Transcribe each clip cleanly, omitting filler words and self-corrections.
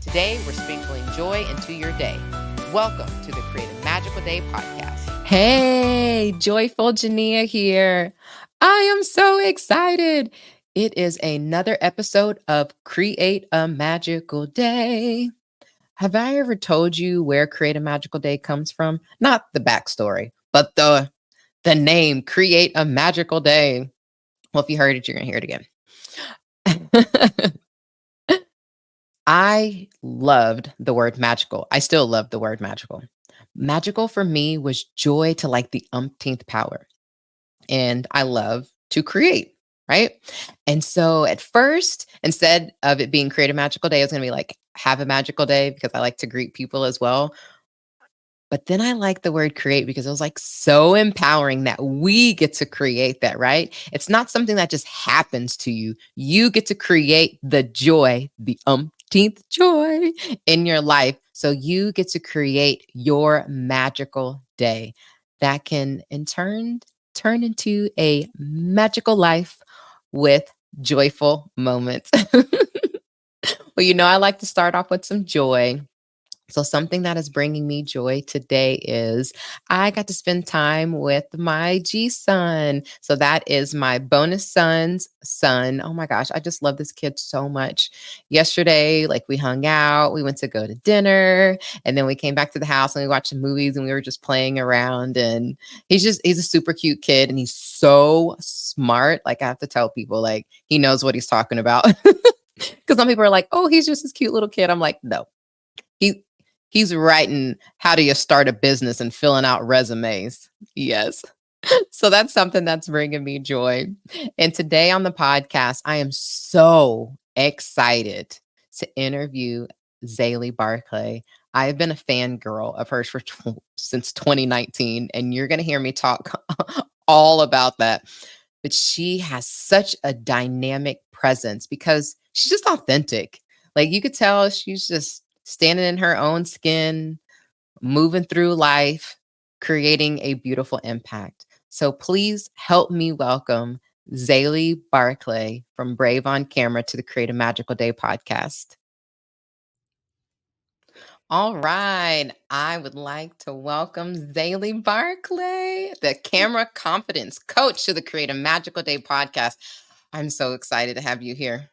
Today, we're sprinkling joy into your day. Welcome to the Create a Magical Day podcast. Hey, Joyful Jania here. I am so excited. It is another episode of Create a Magical Day. Have I ever told you where Create a Magical Day comes from? Not the backstory, but the name Create a Magical Day. Well, if you heard it, you're going to hear it again. I loved the word magical. I still love the word magical. Magical for me was joy to like the umpteenth power. And I love to create, right? And so at first, instead of it being create a magical day, it's going to be like have a magical day because I like to greet people as well. But then I like the word create because it was like so empowering that we get to create that, right? It's not something that just happens to you. You get to create the joy, the umpteenth joy in your life. So you get to create your magical day that can in turn into a magical life with joyful moments. Well, I like to start off with some joy. So, something that is bringing me joy today is I got to spend time with my G son. So, that is my bonus son's son. Oh my gosh, I just love this kid so much. Yesterday, like we hung out, we went to go to dinner, and then we came back to the house and we watched some movies and we were just playing around. And he's a super cute kid and he's so smart. Like, I have to tell people, like, he knows what he's talking about. Because some people are like, oh, he's just this cute little kid. I'm like, no. He he's writing how do you start a business and filling out resumes. Yes. So that's something that's bringing me joy. And today on the podcast, I am so excited to interview Xayli Barclay. I have been a fangirl of hers since 2019, and you're going to hear me talk all about that. But she has such a dynamic presence because she's just authentic. Like you could tell she's just standing in her own skin, moving through life, creating a beautiful impact. So please help me welcome Xayli Barclay from Brave on Camera to the Create a Magical Day podcast. All right. I would like to welcome Xayli Barclay, the camera confidence coach to the Create a Magical Day podcast. I'm so excited to have you here.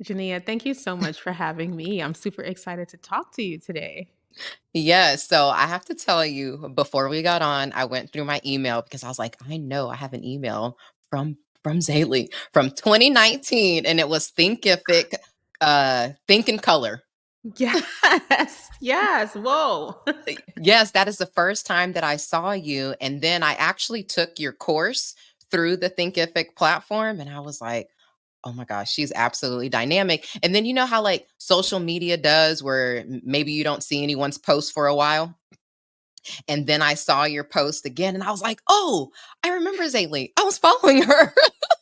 Jania, thank you so much for having me. I'm super excited to talk to you today. Yes. So I have to tell you, before we got on, I went through my email because I was like, I know I have an email from Xayli from 2019, and it was Thinkific, Think in Color. Yes, yes. Whoa. Yes, that is the first time that I saw you, and then I actually took your course through the Thinkific platform, and I was like, oh my gosh, she's absolutely dynamic. And then you know how like social media does, where maybe you don't see anyone's post for a while. And then I saw your post again and I was like, oh, I remember Xayli. I was following her.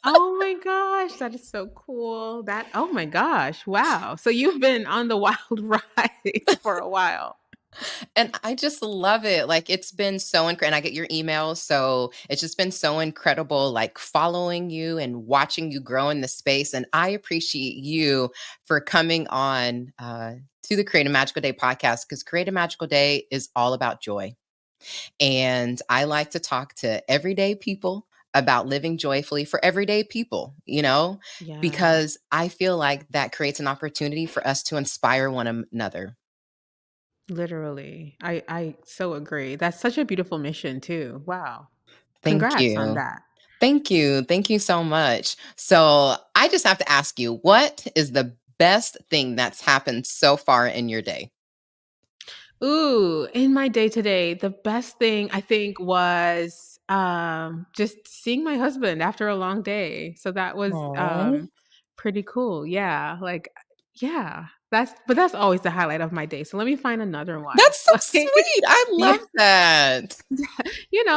Oh my gosh, that is so cool. Oh my gosh, wow. So you've been on the wild ride for a while. And I just love it. Like it's been so incredible. And I get your emails. So it's just been so incredible, like following you and watching you grow in the space. And I appreciate you for coming on to the Create a Magical Day podcast because Create a Magical Day is all about joy. And I like to talk to everyday people about living joyfully for everyday people, Yeah, because I feel like that creates an opportunity for us to inspire one another. literally. I so agree. That's such a beautiful mission too. Wow. Thank Congrats on you. that. Thank you. Thank you so much. So I just have to ask you, what is the best thing that's happened so far in your day? Ooh, in my day to day, the best thing I think was just seeing my husband after a long day. So that was Oh, pretty cool. Yeah, like yeah. That's always the highlight of my day. So let me find another one. that's so Like sweet. I yeah, love that.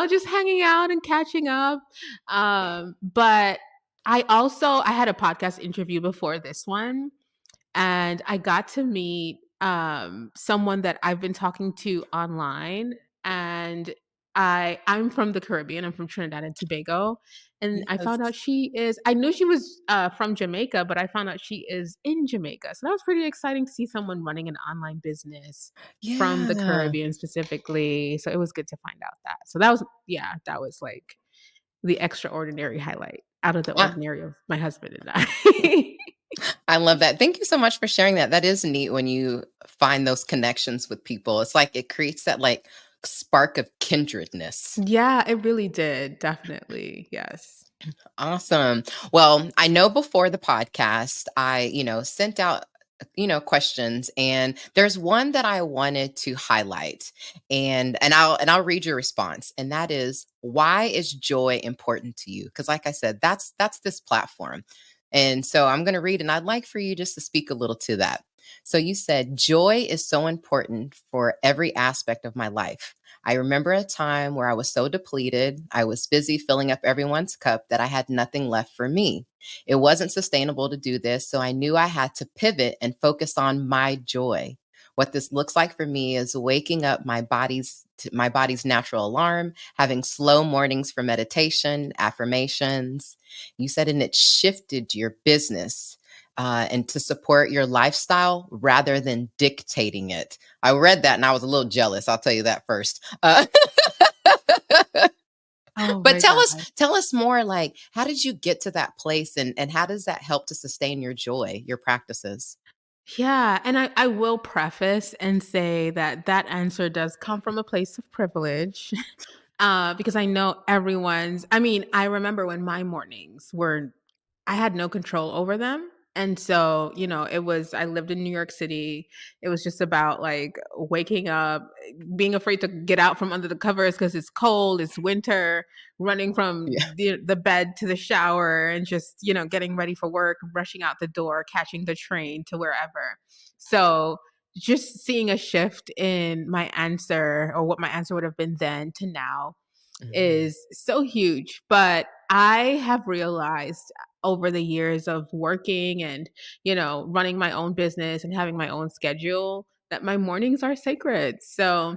just hanging out and catching up. But I had a podcast interview before this one and I got to meet someone that I've been talking to online, and I'm from the Caribbean. I'm from Trinidad and Tobago, and I found out Yes. I knew she was from Jamaica, but I found out she is in Jamaica. So that was pretty exciting to see someone running an online business from the Yeah. Caribbean specifically. So it was good to find out that. So that was, yeah, that was like the extraordinary highlight out of the Ah, ordinary of my husband and I. I love that. Thank you so much for sharing that. That is neat when you find those connections with people. It's like it creates that like spark of kindredness. Yeah, it really did. Definitely. Yes. Awesome. Well, I know before the podcast, I sent out questions, and there's one that I wanted to highlight, and I'll read your response. And that is, why is joy important to you? Because like I said, that's this platform. And so I'm going to read, and I'd like for you just to speak a little to that. So you said, joy is so important for every aspect of my life. I remember a time where I was so depleted, I was busy filling up everyone's cup that I had nothing left for me. It wasn't sustainable to do this, so I knew I had to pivot and focus on my joy. What this looks like for me is waking up my body's natural alarm, having slow mornings for meditation, affirmations. You said, and it shifted your business. And to support your lifestyle rather than dictating it. I read that and I was a little jealous. I'll tell you that first. Oh But my tell us, God. tell us more. Like, how did you get to that place, and how does that help to sustain your joy, your practices? Yeah, and I will preface and say that that answer does come from a place of privilege. Because I know I remember when my mornings were I had no control over them. And so, I lived in New York City. It was just about like waking up, being afraid to get out from under the covers because it's cold, it's winter, running from Yeah. the bed to the shower and just, getting ready for work, rushing out the door, catching the train to wherever. So, just seeing a shift in my answer or what my answer would have been then to now Mhm. is so huge. But I have realized over the years of working and, running my own business and having my own schedule that my mornings are sacred. So,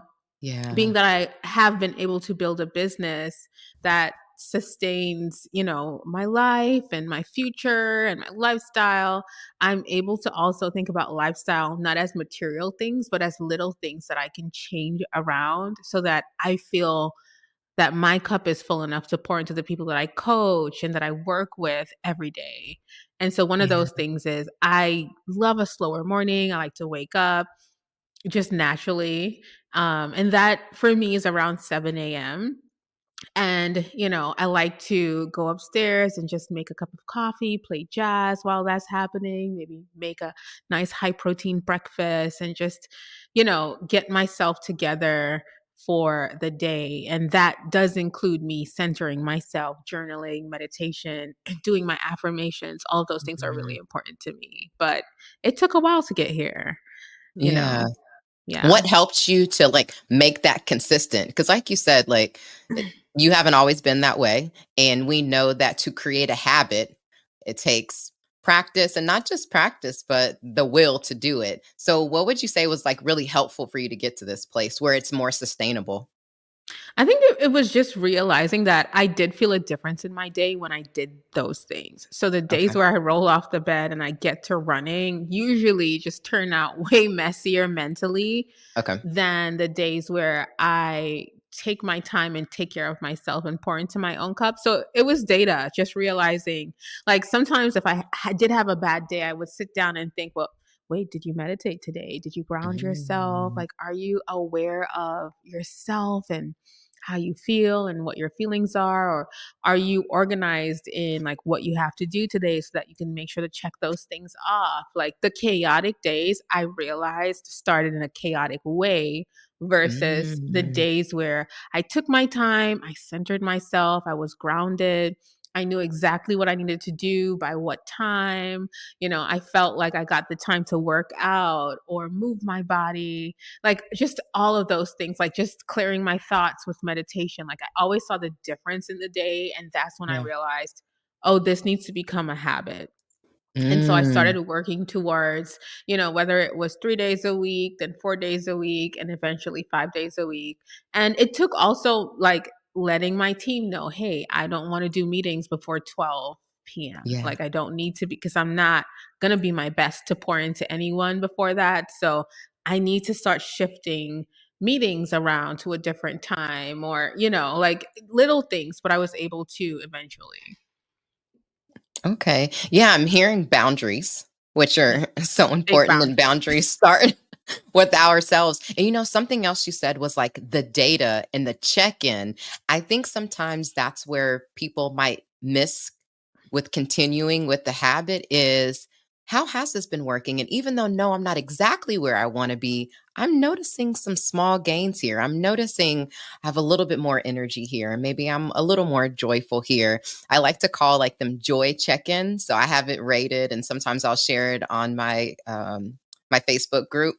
being Yeah. that I have been able to build a business that sustains, my life and my future and my lifestyle, I'm able to also think about lifestyle not as material things, but as little things that I can change around so that I feel that my cup is full enough to pour into the people that I coach and that I work with every day. And so one of Yeah. those things is I love a slower morning. I like to wake up just naturally. And that for me is around 7 a.m. And, I like to go upstairs and just make a cup of coffee, play jazz while that's happening, maybe make a nice high protein breakfast and just, get myself together for the day. And that does include me centering myself, journaling, meditation, doing my affirmations. All of those things are really Mhm. important to me. But it took a while to get here, you Yeah. know? Yeah. What helped you to like make that consistent? Because, like you said, like you haven't always been that way. And we know that to create a habit, it takes practice, and not just practice, but the will to do it. So, what would you say was like really helpful for you to get to this place where it's more sustainable? I think it was just realizing that I did feel a difference in my day when I did those things. So the days Okay. where I roll off the bed and I get to running usually just turn out way messier mentally Okay. than the days where I take my time and take care of myself and pour into my own cup. So it was data, just realizing like sometimes if I did have a bad day, I would sit down and think, well, wait, did you meditate today? Did you ground yourself? Mm. Like, are you aware of yourself and how you feel and what your feelings are? Or are you organized in like what you have to do today so that you can make sure to check those things off? Like the chaotic days, I realized started in a chaotic way versus the Mm. days where I took my time, I centered myself, I was grounded. I knew exactly what I needed to do by what time. I felt like I got the time to work out or move my body, like just all of those things, like just clearing my thoughts with meditation. Like I always saw the difference in the day. And that's when I Yeah. realized, oh, this needs to become a habit. And so I Mm, started working towards, whether it was 3 days a week, then 4 days a week, and eventually 5 days a week. And it took also, like, letting my team know, "Hey, I don't wanna do meetings before 12 p.m. yeah. Like, I don't need to, because I'm not gonna be my best to pour into anyone before that. So I need to start shifting meetings around to a different time, or, like, little things, but I was able to eventually." Okay. Yeah, I'm hearing boundaries, which Mm, are so big important, and boundaries. boundaries start with ourselves. And something else you said was like the data and the check in. I think sometimes that's where people might miss with continuing with the habit is, how has this been working? And even though, no, I'm not exactly where I want to be, I'm noticing some small gains here. I'm noticing I have a little bit more energy here, and maybe I'm a little more joyful here. I like to call like them joy check-ins. So I have it rated, and sometimes I'll share it on my Facebook group,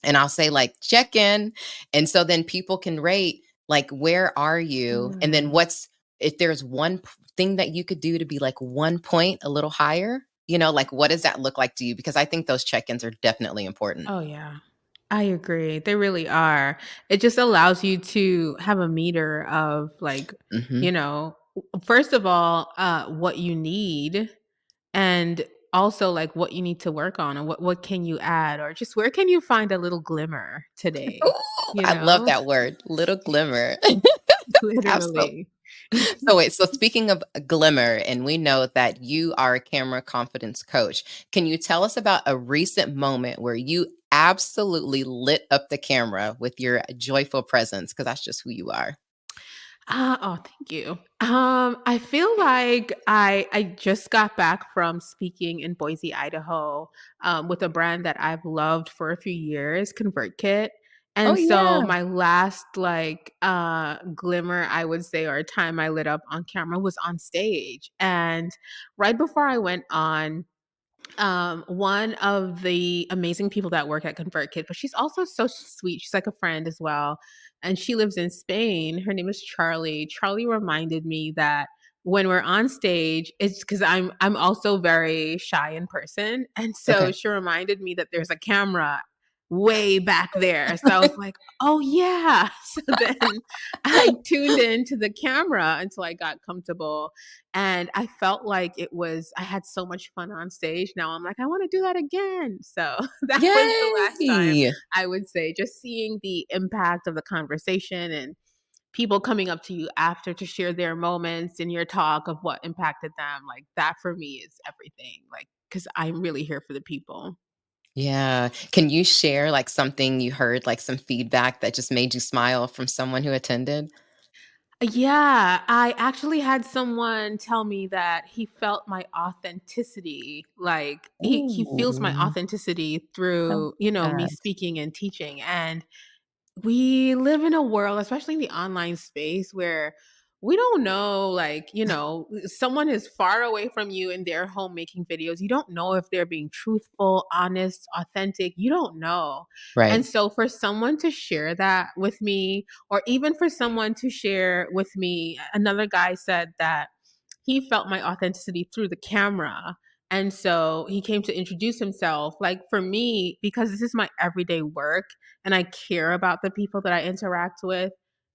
and I'll say like check in. And so then people can rate like, where are you? And then Mm. if there's thing that you could do to be like 1 point a little higher, like what does that look like to you? Because I think those check-ins are definitely important. Oh, yeah. I agree. They really are. It just allows you to have a meter of, like, Hmm. first of all, what you need, and also, like, what you need to work on, and what can you add, or just where can you find a little glimmer today, Ooh, you I love know? that word, little glimmer. Absolutely. Literally. So wait, so speaking of glimmer, and we know that you are a camera confidence coach, can you tell us about a recent moment where you absolutely lit up the camera with your joyful presence? Because that's just who you are. Oh, thank you. I feel like I just got back from speaking in Boise, Idaho, with a brand that I've loved for a few years, ConvertKit. Oh And so yeah. my last, like, glimmer, I would say, or time I lit up on camera, was on stage. And right before I went on, one of the amazing people that work at ConvertKit, but she's also so sweet. She's like a friend as well. And she lives in Spain. Her name is Charlie. Charlie reminded me that when we're on stage, it's because I'm also very shy in person. And so Okay. she reminded me that there's a camera way back there. So I was like, oh yeah. So then I tuned into the camera until I got comfortable, and I felt like I had so much fun on stage. Now I'm like, I want to do that again. So that was the last time, Yay. I would say, just seeing the impact of the conversation, and people coming up to you after to share their moments in your talk of what impacted them. Like, that for me is everything. Like, because I'm really here for the people. Yeah. Can you share like something you heard, like some feedback that just made you smile from someone who attended? Yeah, I actually had someone tell me that he felt my authenticity, like, he feels my Ooh, authenticity I through, love me that. speaking and teaching. And we live in a world, especially in the online space, where we don't know, like, someone is far away from you in their home making videos. You don't know if they're being truthful, honest, authentic. You don't know. And Right. so for someone to share that with me, or even for someone to share with me, another guy said that he felt my authenticity through the camera. And so he came to introduce himself. Like, for me, because this is my everyday work, and I care about the people that I interact with,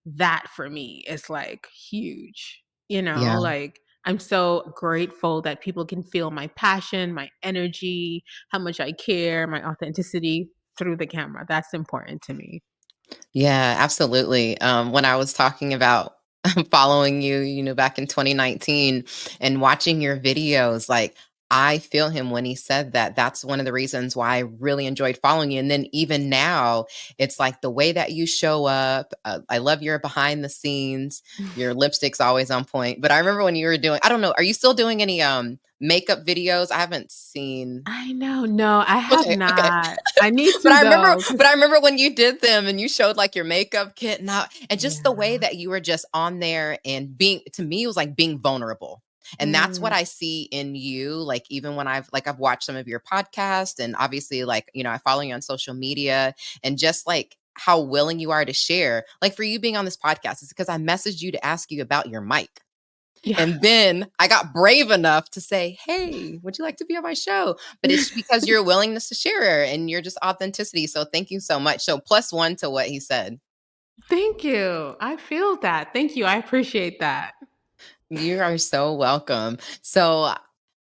that for me is like huge. Yeah. Like, I'm so grateful that people can feel my passion, my energy, how much I care, my authenticity through the camera. That's important to me. Yeah, absolutely. When I was talking about following you, back in 2019 and watching your videos, like I feel him when he said that. That's one of the reasons why I really enjoyed following you. And then even now, it's like the way that you show up. I love your behind the scenes. Your lipstick's always on point. But I remember when you were doing, I don't know, are you still doing any makeup videos? I haven't seen. I know. No, I have Okay, okay. not. I need But to I remember though. but I remember when you did them and you showed, like, your makeup kit and just the way Yeah. that you were just on there and being to me, it was like being vulnerable. And that's what Mm. I see in you, like, even when I've watched some of your podcasts and obviously, like, I follow you on social media and just, like, how willing you are to share. Like, for you being on this podcast, it's because I messaged you to ask you about your mic. Yeah. And then I got brave enough to say, "Hey, would you like to be on my show?" But it's because your willingness to share and your just authenticity. So thank you so much. So plus one to what he said. Thank you. I feel that. Thank you. I appreciate that. You are so welcome. So,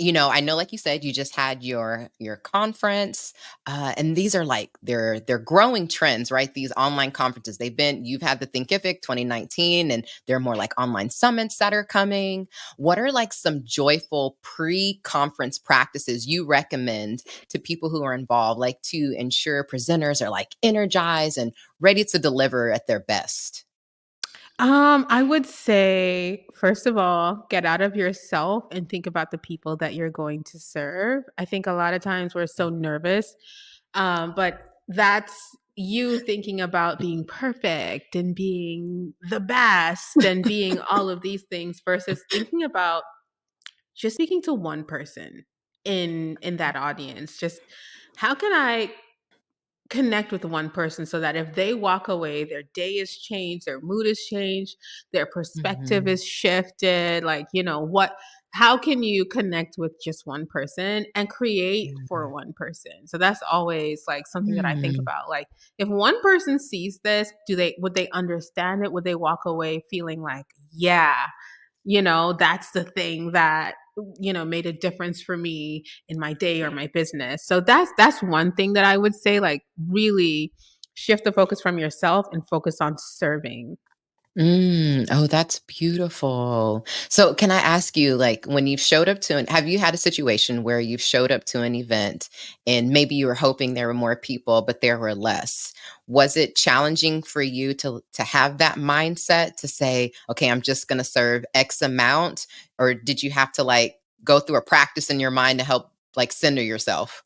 I know, like you said, you just had your conference, and these are like they're growing trends, right? These online conferences. You've had the Thinkific 2019, and there are more like online summits that are coming. What are like some joyful pre-conference practices you recommend to people who are involved, like to ensure presenters are like energized and ready to deliver at their best? I would say, first of all, get out of yourself and think about the people that you're going to serve. I think a lot of times we're so nervous, but that's you thinking about being perfect and being the best and being all of these things versus thinking about just speaking to one person in that audience. Just how can I connect with one person so that if they walk away, their day is changed, their mood is changed, their perspective Mhm. is shifted. Like, how can you connect with just one person and create for Mhm. one person? So that's always like something that I think Mm. about. Like, if one person sees this, would they understand it? Would they walk away feeling like, yeah, that's the thing that made a difference for me in my day or my business. So that's one thing that I would say, like, really shift the focus from yourself and focus on serving. Oh, that's beautiful. So, can I ask you, like, when you've showed up to have you had a situation where you've showed up to an event and maybe you were hoping there were more people, but there were less? Was it challenging for you to have that mindset to say, okay, I'm just going to serve X amount? Or did you have to like go through a practice in your mind to help like center yourself?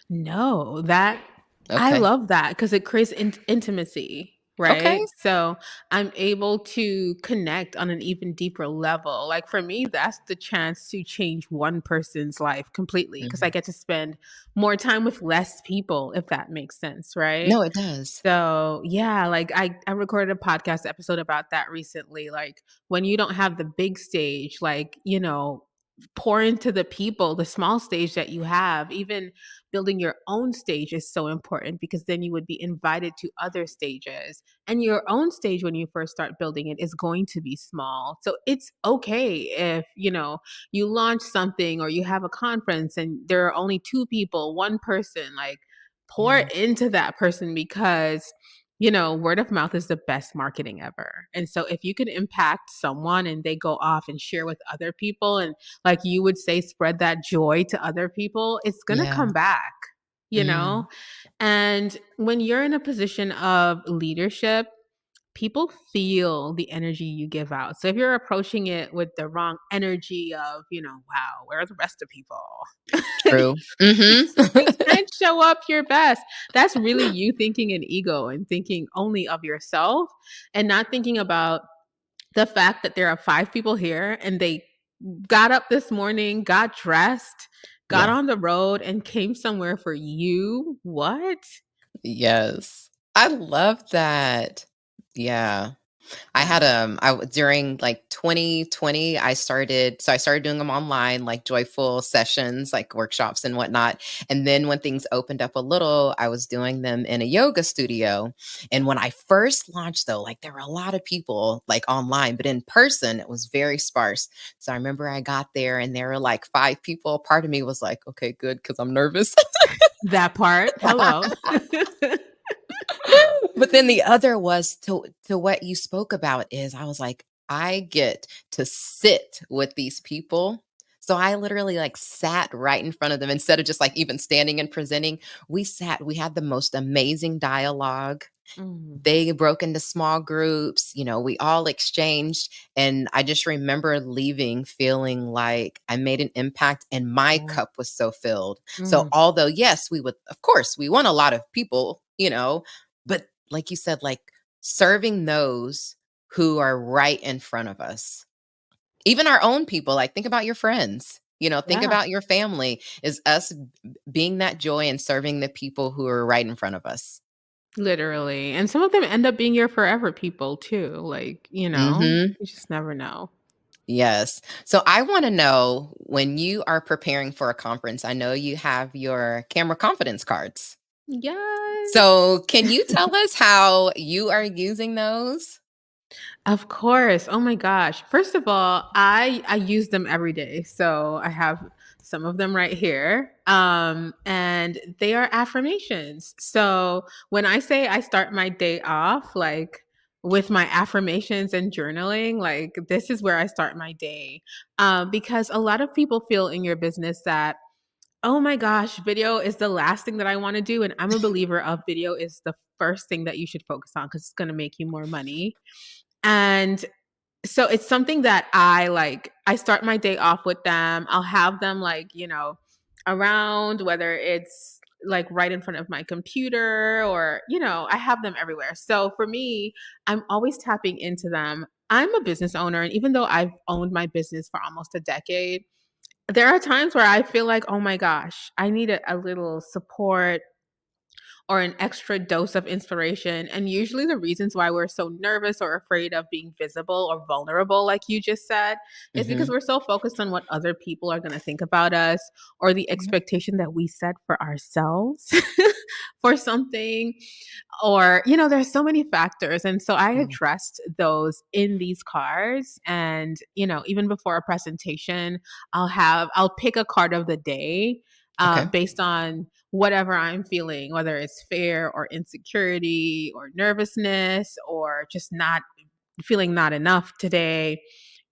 No, that I Okay. love that because it creates intimacy, Okay. right? So I'm able to connect on an even deeper level. Like for me, that's the chance to change one person's life completely because I Mhm. get to spend more time with less people, if that makes sense, right? No, it does. So, yeah, like I recorded a podcast episode about that recently. Like when you don't have the big stage, like, pour into the people, the small stage that you have. Even building your own stage is so important because then you would be invited to other stages. And your own stage when you first start building it is going to be small. So it's okay if, you launch something or you have a conference and there are only two people, one person, like pour Yeah. into that person because word of mouth is the best marketing ever. And so if you can impact someone and they go off and share with other people and like you would say spread that joy to other people, it's going to Yeah. come back, you know? Mm. And when you're in a position of leadership, people feel the energy you give out. So if you're approaching it with the wrong energy of, wow, where are the rest of people? True. Mhm. You can't show up your best. That's really you thinking in ego and thinking only of yourself and not thinking about the fact that there are 5 people here and they got up this morning, got dressed, got Yeah. on the road, and came somewhere for you. What? Yes. I love that. Yeah. Yeah. During like 2020, I started doing them online, like joyful sessions, like workshops and whatnot. And then when things opened up a little, I was doing them in a yoga studio. And when I first launched though, like there were a lot of people like online, but in person it was very sparse. So I remember I got there and there were like 5 people. Part of me was like, okay, good, because I'm nervous. That part. Hello. But then the other was to what you spoke about is I was like, I get to sit with these people. So I literally like sat right in front of them instead of just like even standing and presenting. We had the most amazing dialogue. Mm, They broke into small groups, we all exchanged. And I just remember leaving feeling like I made an impact and my yeah. cup was so filled. So, Mm, although, yes, of course, we want a lot of people, but like you said, like serving those who are right in front of us, even our own people, like think about your friends. Think yeah. about your family, is us being that joy and serving the people who are right in front of us. Literally. And some of them end up being your forever people too. Like, Hmm. you just never know. Yes. So I want to know, when you are preparing for a conference, I know you have your camera confidence cards. Yes. So can you tell us how you are using those? Of course. Oh my gosh. First of all, I use them every day. So I have some of them right here. And they are affirmations. So when I say I start my day off like with my affirmations and journaling, like this is where I start my day. Because a lot of people feel in your business that, oh my gosh, video is the last thing that I want to do. And I'm a believer of video is the first thing that you should focus on because it's going to make you more money. And so it's something that I like. I start my day off with them. I'll have them like, around, whether it's like right in front of my computer or, I have them everywhere. So for me, I'm always tapping into them. I'm a business owner. And even though I've owned my business for almost a decade, there are times where I feel like, oh my gosh, I need a little support or an extra dose of inspiration. And usually, the reasons why we're so nervous or afraid of being visible or vulnerable, like you just said, is because Mhm. we're so focused on what other people are going to think about us or the Yeah. expectation that we set for ourselves for something. Or, there's so many factors. And so I Mm. addressed those in these cards. And, even before a presentation, I'll pick a card of the day Okay. based on whatever I'm feeling, whether it's fear or insecurity or nervousness or just not feeling not enough today.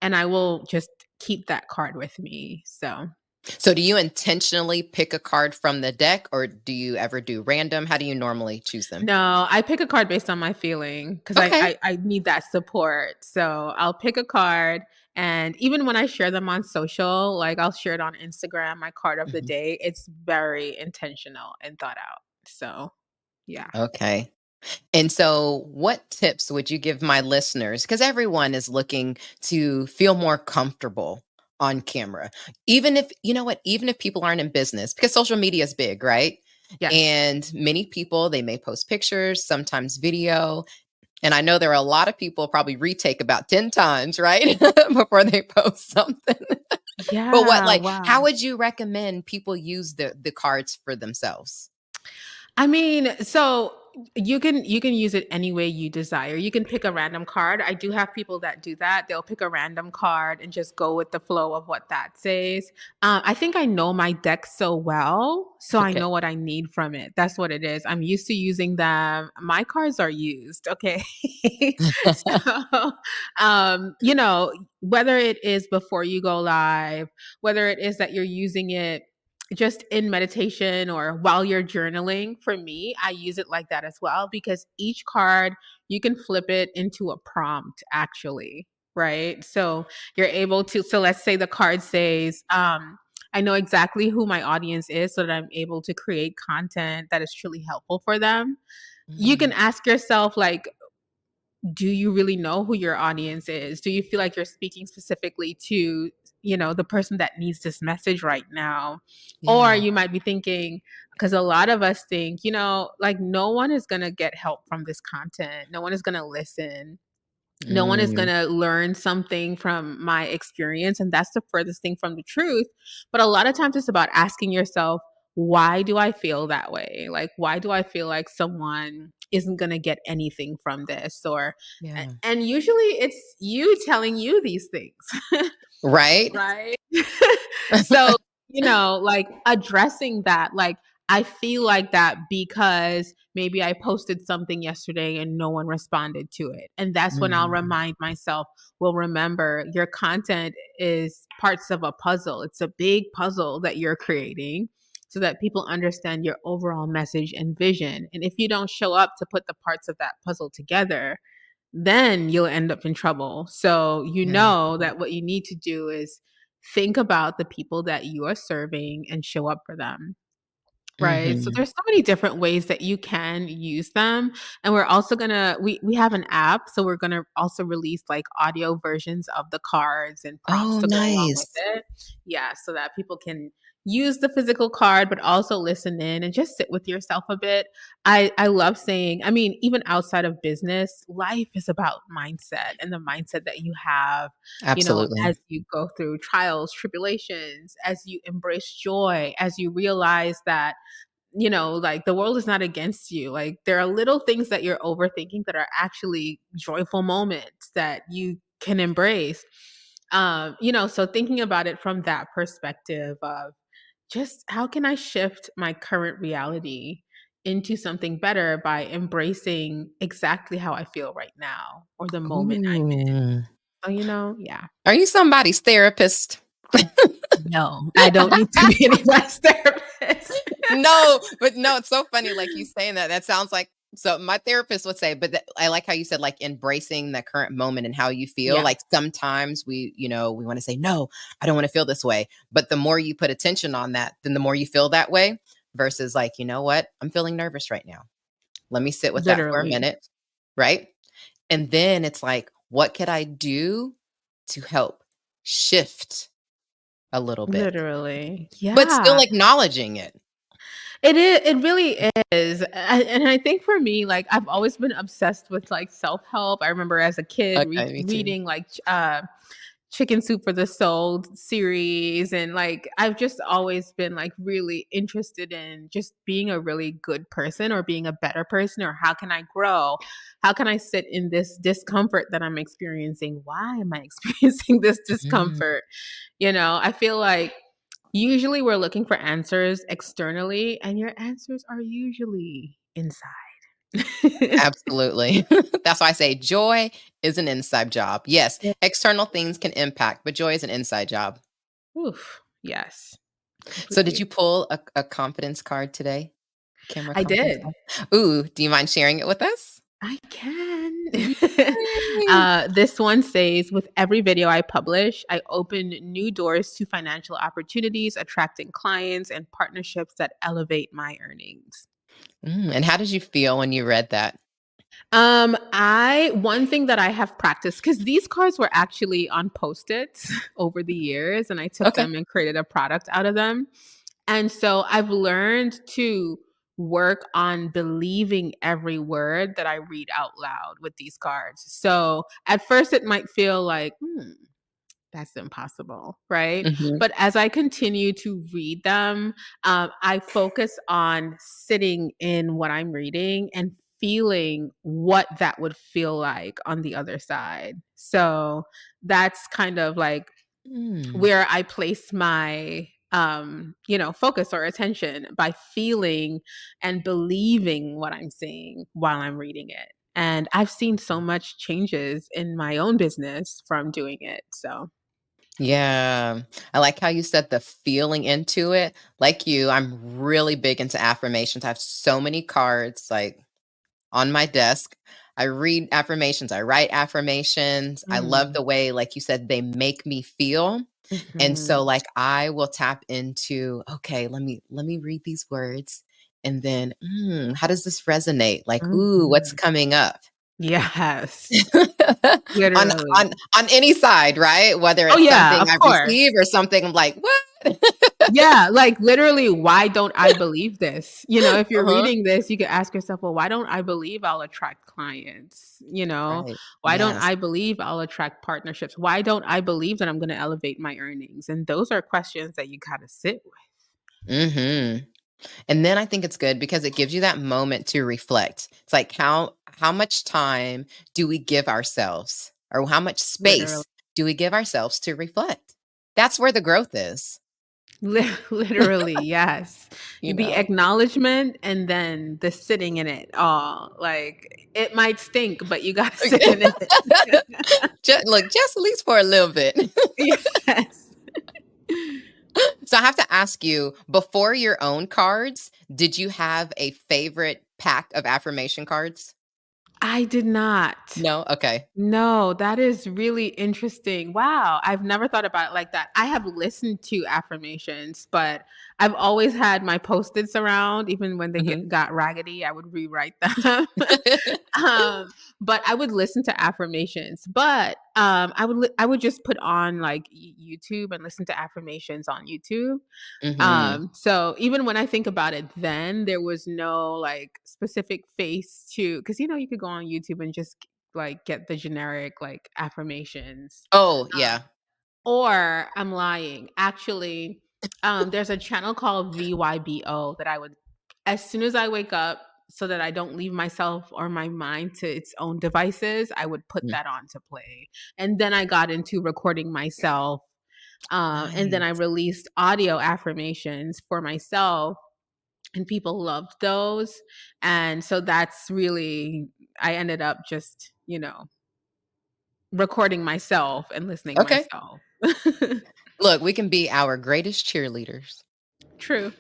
And I will just keep that card with me. So, So do you intentionally pick a card from the deck, or do you ever do random? How do you normally choose them? no, I pick a card based on my feeling because I, Okay. I I need that support. So I'll pick a card, and even when I share them on social, like I'll share it on Instagram, my card of the Mhm. day, it's very intentional and thought out. So yeah. Okay. And so, what tips would you give my listeners? Because everyone is looking to feel more comfortable on camera. Even if, you know what, even if people aren't in business, because social media is big, right? Yes. And many people, they may post pictures, sometimes video. And I know there are a lot of people probably retake about 10 times, right? Before they post something. But Yeah. how Wow. would you recommend people use the cards for themselves? I mean, so you can use it any way you desire. You can pick a random card. I do have people that do that. They'll pick a random card and just go with the flow of what that says. I think I know my deck so well, so I Okay. know what I need from it. That's what it is. I'm used to using them. My cards are used. Okay, so whether it is before you go live, whether it is that you're using it just in meditation or while you're journaling, for me, I use it like that as well because each card, you can flip it into a prompt actually, right? So you're able to, so let's say the card says, I know exactly who my audience is so that I'm able to create content that is truly helpful for them. You can Mm, ask yourself, like, do you really know who your audience is? Do you feel like you're speaking specifically to, the person that needs this message right now? Or yeah. you might be thinking, because a lot of us think, like no one is going to get help from this content. No one is going to listen. No one is going Mm, to learn something from my experience. And that's the furthest thing from the truth. But a lot of times it's about asking yourself, why do I feel that way? Like, why do I feel like someone isn't going to get anything from this? Or, yeah. and usually it's you telling you these things. Right? Right? So, like addressing that, like, I feel like that because maybe I posted something yesterday and no one responded to it. And that's when I'll Mm, remind myself, well, remember, your content is parts of a puzzle. It's a big puzzle that you're creating so that people understand your overall message and vision. And if you don't show up to put the parts of that puzzle together, then you'll end up in trouble. So you yeah. know that what you need to do is think about the people that you are serving and show up for them. Right. So Mhm. there's so many different ways that you can use them. And we're also gonna we have an app, so we're gonna also release like audio versions of the cards and prompts Oh, to go along with nice. it. Yeah, so that people can use the physical card, but also listen in and just sit with yourself a bit. I love saying, I mean, even outside of business, life is about mindset and the mindset that you have, Absolutely. as you go through trials, tribulations, as you embrace joy, as you realize that like the world is not against you. Like there are little things that you're overthinking that are actually joyful moments that you can embrace. So thinking about it from that perspective of just how can I shift my current reality into something better by embracing exactly how I feel right now or the moment I'm in. Ooh. Yeah. Are you somebody's therapist? No, I don't need to be anybody's therapist. No, but no, it's so funny, like, you saying that. That sounds like so my therapist would say, but I like how you said, like, embracing the current moment and how you feel. Yeah, Like, sometimes we wanna say, "No, I don't wanna feel this way." But the more you put attention on that, then the more you feel that way versus like, "You know what? I'm feeling nervous right now. Let me sit with that for a literally. minute." Right? And then it's like, "What could I do to help shift a little bit?" Literally. But still Yeah. acknowledging it. It really is. And I think for me, like I've always been obsessed with like self-help. I remember as a kid Okay, me too. reading like Chicken Soup for the Soul series, and like I've just always been like really interested in just being a really good person or being a better person, or how can I grow? How can I sit in this discomfort that I'm experiencing? Why am I experiencing this Mm. discomfort? I feel like usually we're looking for answers externally, and your answers are usually inside. Absolutely. That's why I say joy is an inside job. Yes, Yeah. external things can impact, but joy is an inside job. Oof. Yes. So did Completely. you pull a confidence card today? Camera I confidence did. card? Ooh, do you mind sharing it with us? I can. Yay! This one says, with every video I publish, I open new doors to financial opportunities, attracting clients and partnerships that elevate my earnings. And how did you feel when you read that? I one thing that I have practiced, because these cards were actually on Post-its over the years, and I took Okay. them and created a product out of them. And so I've learned to work on believing every word that I read out loud with these cards. So at first it might feel like, that's impossible, right? Mhm. But as I continue to read them, I focus on sitting in what I'm reading and feeling what that would feel like on the other side. So that's kind of like Mm. where I place my focus or attention, by feeling and believing what I'm seeing while I'm reading it. And I've seen so much changes in my own business from doing it. So Yeah. I like how you said the feeling into it. Like you, I'm really big into affirmations. I have so many cards, like, on my desk. I read affirmations, I write affirmations. I love Mm. the way, like you said, they make me feel. And so, Mhm. like, I will tap into, okay, let me read these words. And then, how does this resonate? Like, ooh, what's Mhm. coming up? Yes. on Literally. on any side, right? Whether Oh, it's yeah, something of I receive course. or something I'm like, what? Yeah, like, literally, why don't I believe this? If you're Uh-huh. reading this, you could ask yourself, "Well, why don't I believe I'll attract clients?" Right. "Why don't Yes. I believe I'll attract partnerships? Why don't I believe that I'm gonna elevate my earnings?" And those are questions that you gotta sit with. hmm And then I think it's good because it gives you that moment to reflect. It's like how much time do we give ourselves or how much Literally. space do we give ourselves to reflect? That's where the growth is, Literally, you yes. The know. acknowledgement and then the sitting in it all. Like, it might stink, but you gotta sit in it. Just at least for a little bit. Yes. So I have to ask you, before your own cards, did you have a favorite pack of affirmation cards? I did not. No? Okay. No, that is really interesting. Wow, I've never thought about it like that. I have listened to affirmations, but I've always had my Post-its around. Even when they Mhm. got raggedy, I would rewrite them. Um, but I would listen to affirmations. But I would just put on like YouTube and listen to affirmations on YouTube. Mhm. So even when I think about it then, there was no, like, specific face to, because you could go on YouTube and just, like, get the generic, like, affirmations. Oh, yeah. Or I'm lying. Actually, there's a channel called VYBO that I would, as soon as I wake up, so that I don't leave myself or my mind to its own devices, I would put Mm. that on to play. And then I got into recording myself, and then I Nice. released audio affirmations for myself, and people loved those. And so that's really, I ended up just, recording myself and listening Okay. myself. Look, we can be our greatest cheerleaders. True.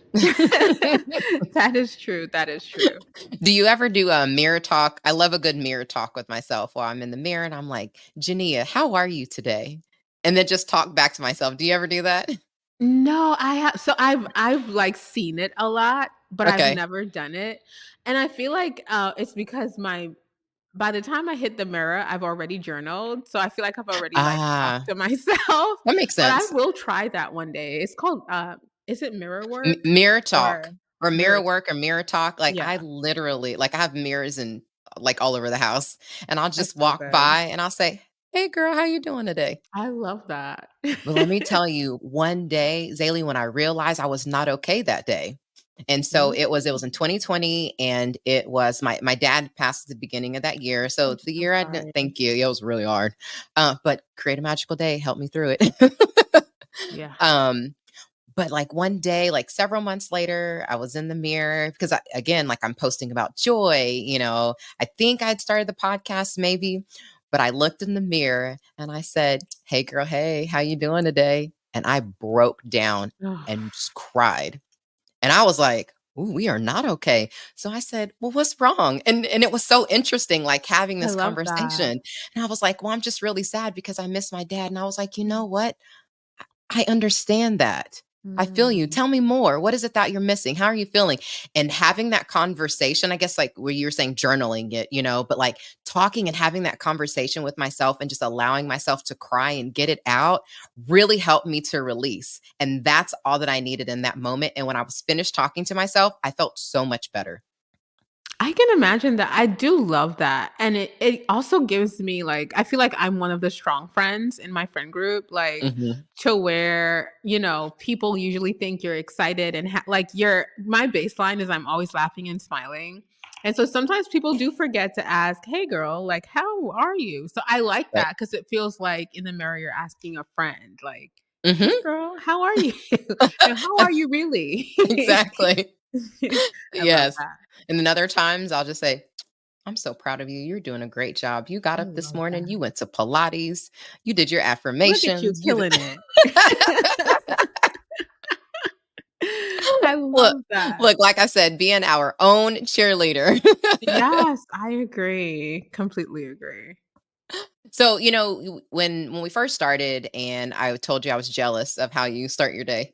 That is true, that is true. Do you ever do a mirror talk? I love a good mirror talk with myself while I'm in the mirror and I'm like, "Jania, how are you today?" And then just talk back to myself. Do you ever do that? No, I have, so I've, like, seen it a lot, but I've Okay. never done it, and I feel like, it's because by the time I hit the mirror, I've already journaled, so I feel like I've already, like, Ah, talked to myself, that makes but I sense. will try that one day. It's called, is it mirror work Mirror or talk or mirror mirror talk? work or mirror talk, like, Yeah, I literally like, I have mirrors and like, all over the house, and I'll that's just so walk good. by and I'll say, "Hey, girl, how you doing today?" I love that. But let me tell you, one day, Zaylee, when I realized I was not okay that day, and so it was in Mm, 2020, and it was my dad passed at the beginning of that year, so I'm the so year I didn't sorry. thank you, it was really hard, but Create a Magical Day helped me through it. Yeah. Um, but, like, one day, like, several months later, I was in the mirror because again, like, I'm posting about joy, I think I'd started the podcast maybe, but I looked in the mirror and I said, "Hey, girl, hey, how you doing today?" And I broke down Oh, and just cried. And I was like, "Ooh, we are not okay." So I said, "Well, what's wrong?" And it was so interesting, like, having I this love that. conversation. And I was like, "Well, I'm just really sad because I miss my dad." And I was like, "You know what? I understand that. I feel you. Mm. Tell me more. What is it that you're missing? How are you feeling?" And having that conversation, I guess, like where you were saying journaling it, but like talking and having that conversation with myself and just allowing myself to cry and get it out really helped me to release. And that's all that I needed in that moment. And when I was finished talking to myself, I felt so much better. I can imagine that. I do love that. And it also gives me, like, I feel like I'm one of the strong friends in my friend group, like, Mhm. to where, people usually think you're excited and like, you're, my baseline is I'm always laughing and smiling. And so sometimes people do forget to ask, "Hey girl, like, how are you?" So I like Right. that because it feels like in the mirror you're asking a friend, like, "Hey Mhm. girl, how are you?" How are you really? Exactly. I love Yes. that. And then other times I'll just say, "I'm so proud of you. You're doing a great job. You got I up this love morning, that. you went to Pilates, you did your Look at you affirmations, you did." killing it. I Look, love that. look, like I said, being our own cheerleader. Yes, I agree. Completely agree. So, when we first started and I told you I was jealous of how you start your day.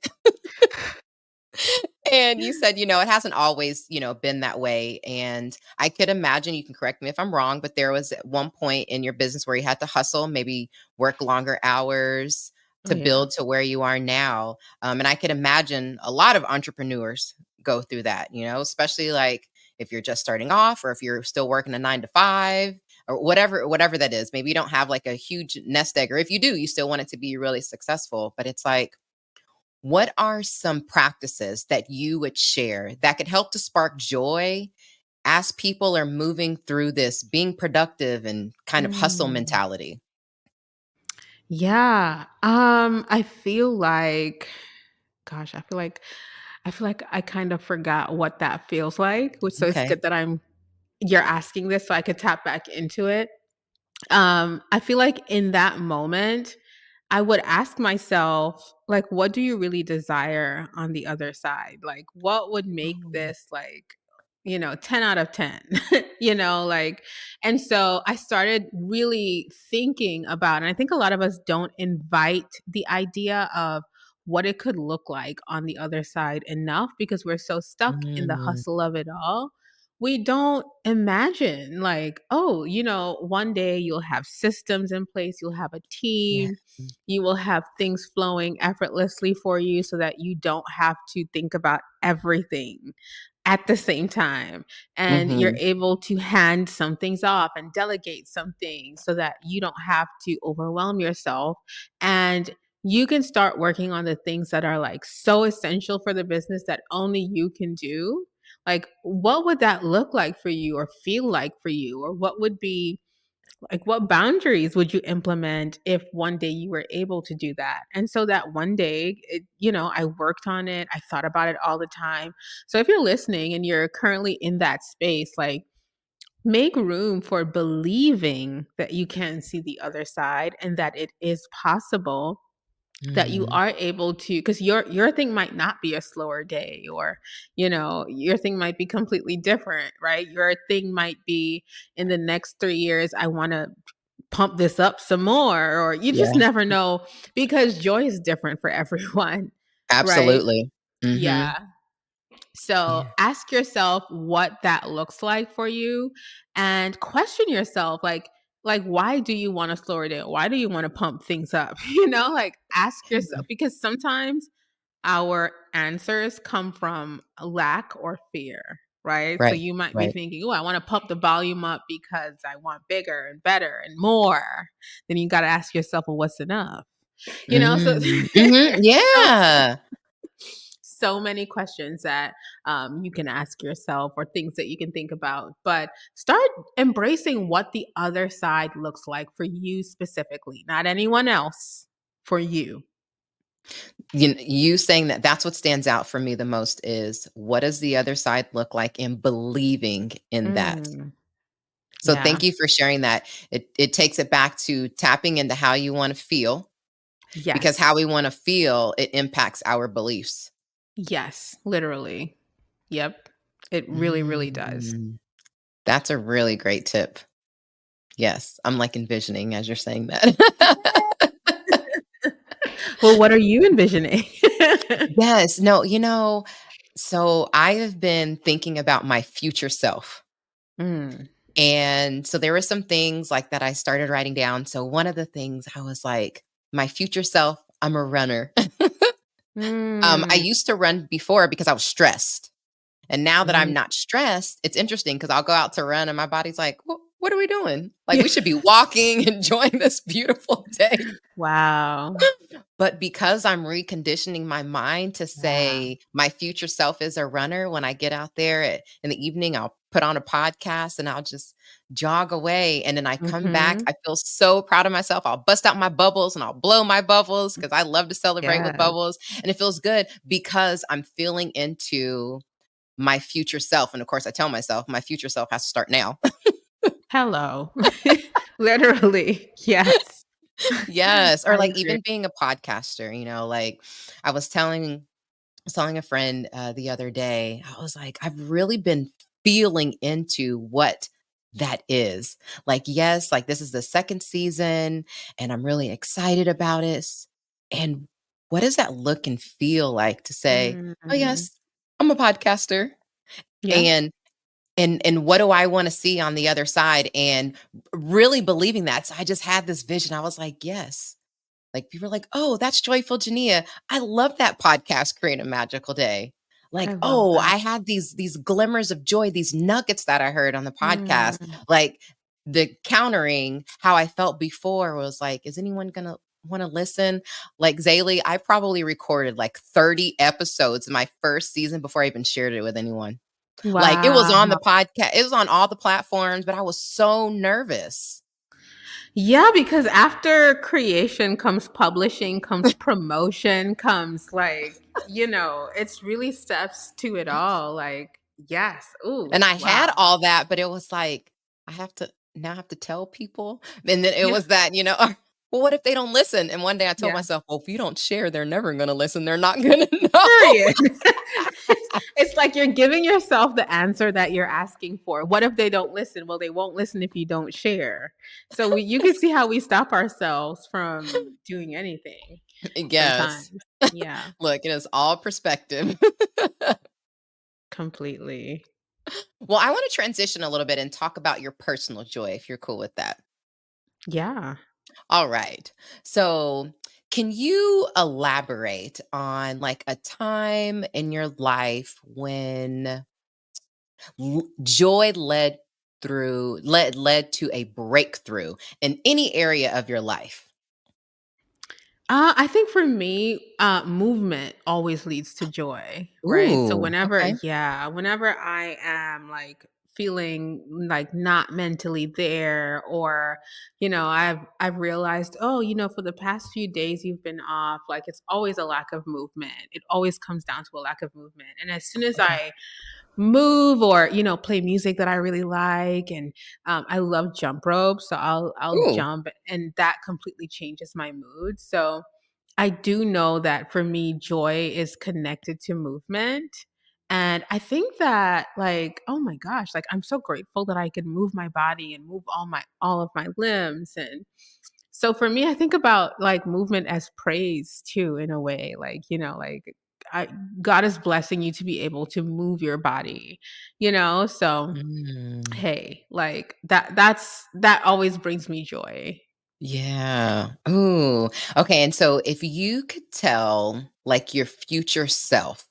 And you said, it hasn't always, been that way. And I could imagine, you can correct me if I'm wrong, but there was at one point in your business where you had to hustle, maybe work longer hours Oh, to yeah. build to where you are now. And I could imagine a lot of entrepreneurs go through that, especially like if you're just starting off or if you're still working a 9 to 5 or whatever that is. Maybe you don't have like a huge nest egg, or if you do, you still want it to be really successful. But it's like, what are some practices that you would share that could help to spark joy as people are moving through this being productive and kind of hustle Mm. mentality? Yeah. I feel like, gosh, I feel like I kind of forgot what that feels like, which, so it's Okay. good that you're asking this so I could tap back into it. I feel like in that moment, I would ask myself, like, what do you really desire on the other side? Like, what would make Oh. this, like, 10 out of 10, like, and so I started really thinking about, and I think a lot of us don't invite the idea of what it could look like on the other side enough because we're so stuck in the Mm. hustle of it all. we don't imagine like, oh, one day you'll have systems in place, you'll have a Yeah. team, you will have things flowing effortlessly for you so that you don't have to think about everything at the same time. And you're Mhm. able to hand some things off and delegate some things so that you don't have to overwhelm yourself. And you can start working on the things that are like so essential for the business that only you can do. Like, what would that look like for you or feel like for you? Or what would be like, what boundaries would you implement if one day you were able to do that? And so that one day, I worked on it. I thought about it all the time. So if you're listening and you're currently in that space, like, make room for believing that you can see the other side and that it is possible that you Mhm. are able to, because your thing might not be a slower day, or your thing might be completely different, right? Your thing might be, in the next 3 years I want to pump this up some more, or you just Yeah. never know, because joy is different for everyone. Right. Absolutely. Mhm. Yeah. So Yeah. ask yourself what that looks like for you, and question yourself, like, why do you want to slow it down? Why do you want to pump things up? Like, ask yourself, because sometimes our answers come from lack or fear, right? So Right. you might be Right. thinking, oh, I want to pump the volume up because I want bigger and better and more. Then you got to ask yourself, well, what's enough? So Mm. Mhm. so Yeah. so many questions that you can ask yourself, or things that you can think about, but start embracing what the other side looks like for you specifically, not anyone else, for you. You saying that, that's what stands out for me the most is what does the other side look like, and believing in that. Mm, So yeah. thank you for sharing that. It takes it back to tapping into how you want to feel, because Yes. how we want to feel, it impacts our beliefs. Yes, literally. Yep. It really, really does. Mm, that's a really great tip. Yes, I'm like envisioning as you're saying that. Well, what are you envisioning? Yes, no, so I have been thinking about my future self. Mm, And so there were some things like that I started writing down. So one of the things I was like, my future self, I'm a runner. I mm, used to run before because I was stressed. And now that I'm mm. not stressed, it's interesting because I'll go out to run and my body's like, well, what are we doing? Like, Yeah. we should be walking, enjoying this beautiful day. Wow. But because I'm reconditioning my mind to Yeah. say my future self is a runner, when I get out there in the evening, I'll put on a podcast and I'll just jog away. And then I come back, Mhm. I feel so proud of myself. I'll bust out my bubbles and I'll blow my bubbles because I love to celebrate with Yes. bubbles. And it feels good because I'm feeling into my future self. And of course, I tell myself my future self has to start now. Hello. Literally, yes. Yes. Or I like agree. even being a podcaster, like I was telling a friend the other day, I was like, I've really been feeling into what that is. Like, yes, like this is the second season and I'm really excited about it. And what does that look and feel like to say, oh, Mhm. yes, I'm a podcaster? Yeah. And and what do I want to see on the other side? And really believing that. So I just had this vision. I was like, yes. Like people are like, "Oh, that's Joyful Jania. I love that podcast, Create a Magical Day." I Like, love "Oh, that. I had these glimmers of joy, these nuggets that I heard on the podcast." Mm. Like the countering how I felt before was like, "Is anyone gonna want to listen?" Like Xayli, I probably recorded like 30 episodes in my first season before I even shared it with anyone. Like it was Wow. on the podcast, it was on all the platforms, but I was so nervous. Yeah, because after creation comes publishing, comes promotion, comes it's really steps to it all. Like, yes. Ooh, And I had wow. all that, but it was like, I have to tell people. And then it Yeah. was that, well, what if they don't listen? And one day I told Yeah. myself, well, if you don't share, they're never going to listen. They're not going to know. Period. It's like you're giving yourself the answer that you're asking for. What if they don't listen? Well, they won't listen if you don't share. So you can see how we stop ourselves from doing anything Yes. sometimes. Yeah, Look, it is all perspective. completely. Well, I want to transition a little bit and talk about your personal joy, if you're cool with that. Yeah. All right. So, can you elaborate on like a time in your life when joy led to a breakthrough in any area of your life? I think for me, movement always leads to joy, right? So Ooh, okay. whenever I am like feeling like not mentally there, or I've realized, oh, for the past few days you've been off, like it's always a lack of movement. It always comes down to a lack of movement. And as soon as Okay. I move or play music that I really like, and I love jump rope, so I'll Ooh. jump, and that completely changes my mood. So I do know that for me joy is connected to movement. And I think that, like, oh my gosh, like I'm so grateful that I can move my body and move all of my limbs. And so for me, I think about like movement as praise too, in a way. Like, I, God is blessing you to be able to move your body. So Mm, hey, like that always brings me joy. yeah. Ooh. Okay. And so, if you could tell like your future self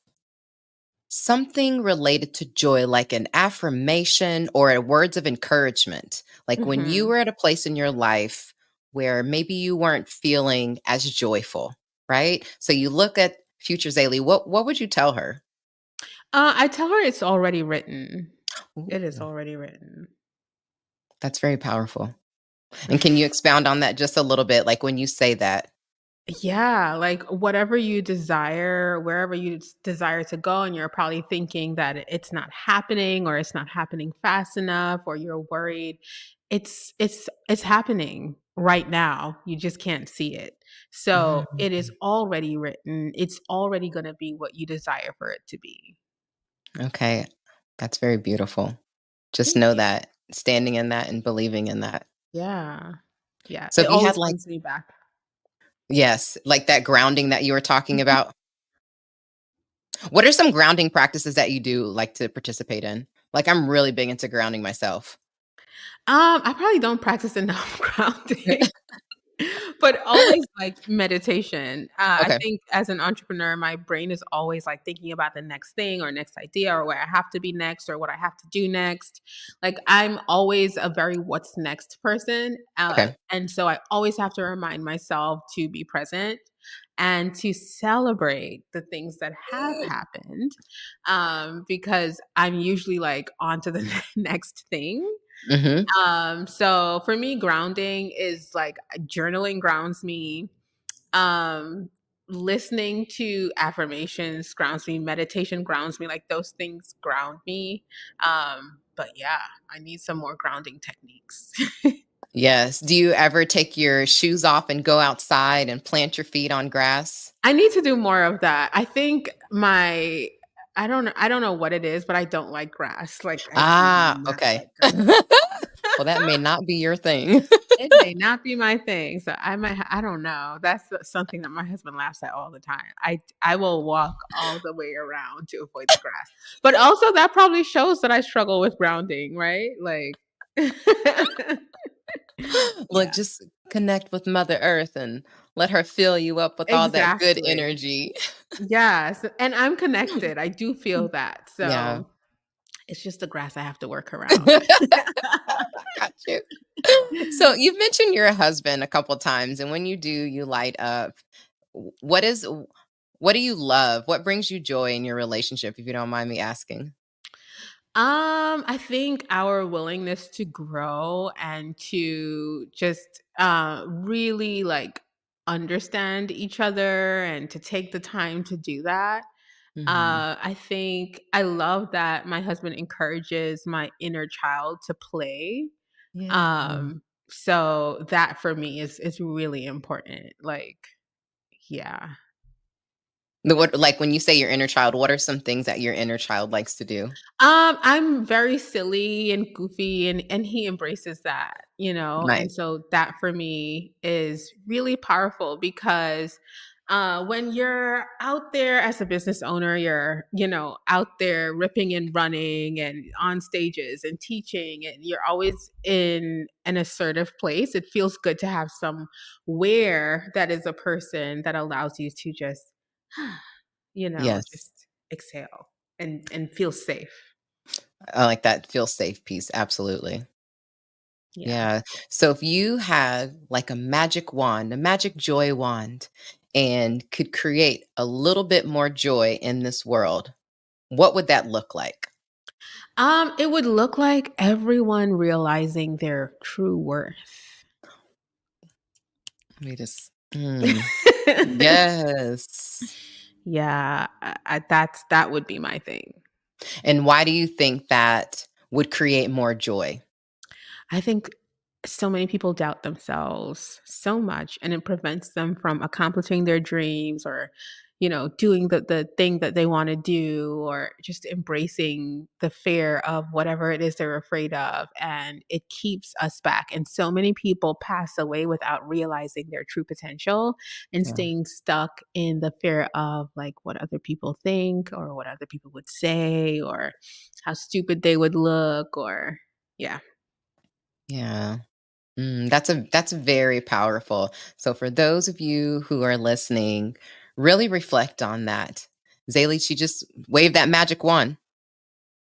something related to joy, like an affirmation or words of encouragement. Like when you Mhm. were at a place in your life where maybe you weren't feeling as joyful, right? So you look at future Zaylee, what would you tell her? I tell her it's already written. Ooh, It is already written. that's very powerful. And can you expound on that just a little bit? Like when you say that. Yeah, like whatever you desire, wherever you desire to go, and you're probably thinking that it's not happening, or it's not happening fast enough, or you're worried. It's happening right now. You just can't see it. So Mm, it is already written. It's already going to be what you desire for it to be. okay. That's very beautiful. Just Thank know you. that, standing in that and believing in that. Yeah. Yeah. So It if you had always like, brings me back. yes, like that grounding that you were talking Mhm. about. What are some grounding practices that you do like to participate in? Like, I'm really big into grounding myself. I probably don't practice enough grounding. But always like meditation. I Okay, think as an entrepreneur, my brain is always like thinking about the next thing or next idea or where I have to be next or what I have to do next. Like I'm always a very what's next person. okay. And so I always have to remind myself to be present and to celebrate the things that have happened, because I'm usually like on to the next thing. Mhm. So for me, grounding is like journaling grounds me. Um, Listening to affirmations grounds me. Meditation grounds me. Like those things ground me. But yeah, I need some more grounding techniques. Yes. Do you ever take your shoes off and go outside and plant your feet on grass? I need to do more of that. I think I don't know what it is, but I don't like grass. Like I do Ah, not okay. like grass. Well, that may not be your thing. It may not be my thing, so I don't know. That's something that my husband laughs at all the time. I will walk all the way around to avoid the grass. But also that probably shows that I struggle with grounding, right? Like Look, yeah, just connect with Mother Earth and let her fill you up with all that good exactly. energy. Yes, and I'm connected. I do feel that. Yeah. So it's just the grass I have to work around. Got you. So you've mentioned your husband a couple times, and when you do, you light up. What is what do you love? What brings you joy in your relationship, if you don't mind me asking? I think our willingness to grow and to just really like understand each other and to take the time to do that. Mhm. I think I love that my husband encourages my inner child to play. Yeah. So that for me is really important. Like, yeah. What, like when you say your inner child, what are some things that your inner child likes to do? I'm very silly and goofy, and he embraces that. And Nice. so that for me is really powerful because When you're out there as a business owner, you're, out there ripping and running and on stages and teaching, and you're always in an assertive place. It feels good to have somewhere that is a person that allows you to just, Yes. just exhale and feel safe. I like that feel safe piece. Absolutely. Yeah. Yeah. So if you had like a magic wand, a magic joy wand, and could create a little bit more joy in this world, what would that look like? It would look like everyone realizing their true worth. Let me just yes. Yeah, that would be my thing. And why do you think that would create more joy? I think so many people doubt themselves so much, and it prevents them from accomplishing their dreams or, doing the thing that they want to do, or just embracing the fear of whatever it is they're afraid of. And it keeps us back. And so many people pass away without realizing their true potential and Yeah. staying stuck in the fear of like what other people think or what other people would say or how stupid they would look or yeah. Yeah. That's very powerful. So for those of you who are listening, really reflect on that. Zaylee, she just waved that magic wand.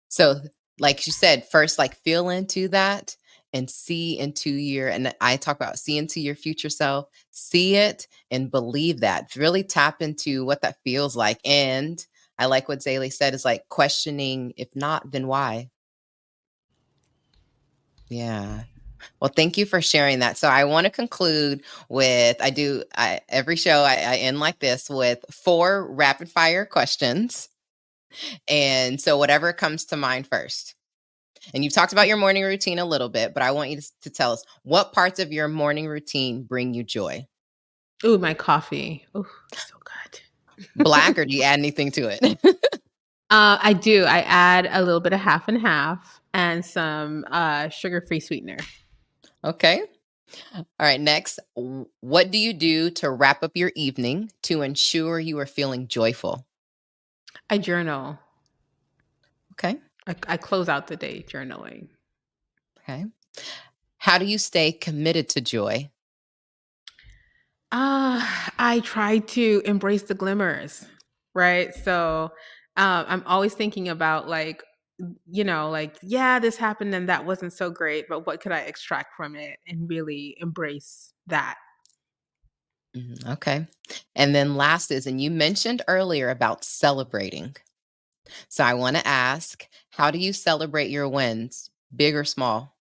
So like she said, first like feel into that and see into your, and I talk about see into your future self, see it and believe that. Really tap into what that feels like. And I like what Zaylee said is like questioning, if not, then why? Yeah. Well, thank you for sharing that. So I want to conclude with every show I end like this with 4 rapid fire questions. And so whatever comes to mind first. And you've talked about your morning routine a little bit, but I want you to tell us what parts of your morning routine bring you joy? Ooh, my coffee. Ooh, so good. Black, or do you add anything to it? I do. I add a little bit of half and half and some sugar-free sweetener. Okay. All right. Next, what do you do to wrap up your evening to ensure you are feeling joyful? I journal. Okay. I close out the day journaling. Okay. How do you stay committed to joy? I try to embrace the glimmers, right? So, I'm always thinking about like, like, yeah, this happened and that wasn't so great, but what could I extract from it and really embrace that? Okay. And then last is, and you mentioned earlier about celebrating. So I want to ask, how do you celebrate your wins, big or small?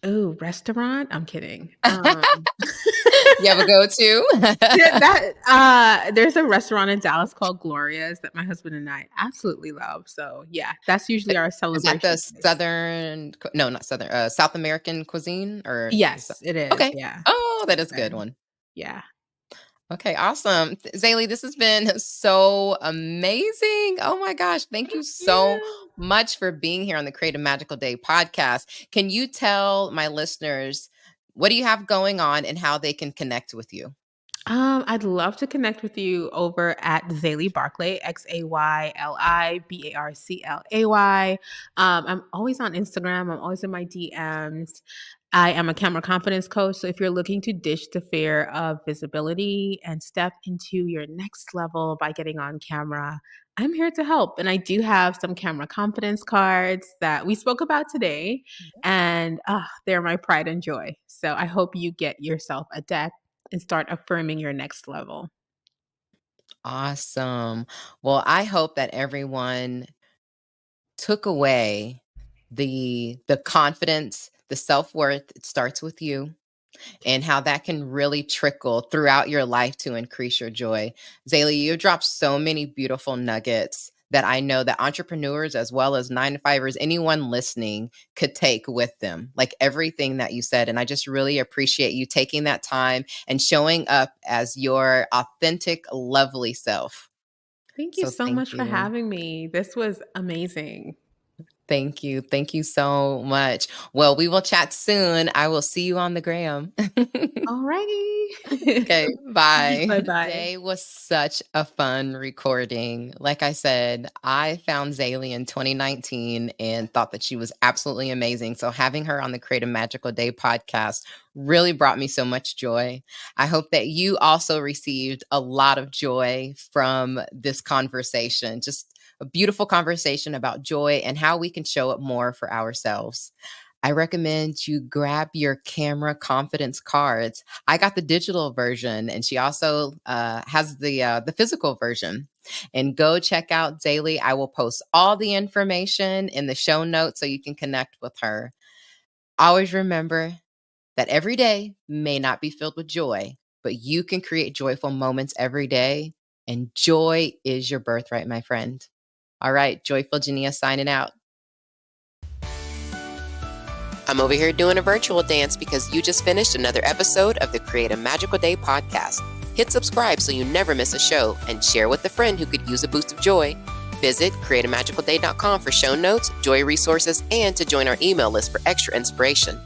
Ooh, restaurant? I'm kidding. You have a go-to? Yeah, there's a restaurant in Dallas called Gloria's that my husband and I absolutely love. So, yeah, that's usually our Is that the celebration place. southern no, not southern, South American cuisine, or is that Yes, it is. okay. Yeah. Oh, that is a good Good. one. Yeah. Okay, awesome. Zaylee, this has been so amazing. Oh my gosh. Thank you so Yeah. much for being here on the Creative Magical Day podcast. Can you tell my listeners what do you have going on and how they can connect with you? I'd love to connect with you over at Xayli Barclay, XayliBarclay. I'm always on Instagram. I'm always in my DMs. I am a camera confidence coach. So if you're looking to ditch the fear of visibility and step into your next level by getting on camera, I'm here to help. And I do have some camera confidence cards that we spoke about today, and they're my pride and joy. So I hope you get yourself a deck and start affirming your next level. Awesome. Well, I hope that everyone took away the confidence, the self-worth. It starts with you, and how that can really trickle throughout your life to increase your joy. Zaylee, you dropped so many beautiful nuggets that I know that entrepreneurs, as well as 9 to 5ers, anyone listening could take with them, like everything that you said. And I just really appreciate you taking that time and showing up as your authentic, lovely self. Thank you So so thank much for you. having me. This was amazing. Thank you. Thank you so much. Well, we will chat soon. I will see you on the gram. Alrighty. Okay, bye. Bye-bye. Today was such a fun recording. Like I said, I found Xayli in 2019 and thought that she was absolutely amazing. So having her on the Create a Magical Day podcast really brought me so much joy. I hope that you also received a lot of joy from this conversation. Just a beautiful conversation about joy and how we can show up more for ourselves. I recommend you grab your camera confidence cards. I got the digital version, and she also has the physical version. And go check out Xayli. I will post all the information in the show notes so you can connect with her. Always remember that every day may not be filled with joy, but you can create joyful moments every day. And joy is your birthright, my friend. All right, Joyful Jania signing out. I'm over here doing a virtual dance because you just finished another episode of the Create a Magical Day podcast. Hit subscribe so you never miss a show and share with a friend who could use a boost of joy. Visit createamagicalday.com for show notes, joy resources, and to join our email list for extra inspiration.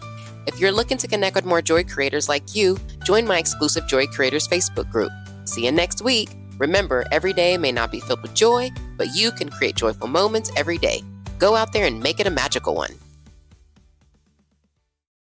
If you're looking to connect with more joy creators like you, join my exclusive Joy Creators Facebook group. See you next week. Remember, every day may not be filled with joy, but you can create joyful moments every day. Go out there and make it a magical one.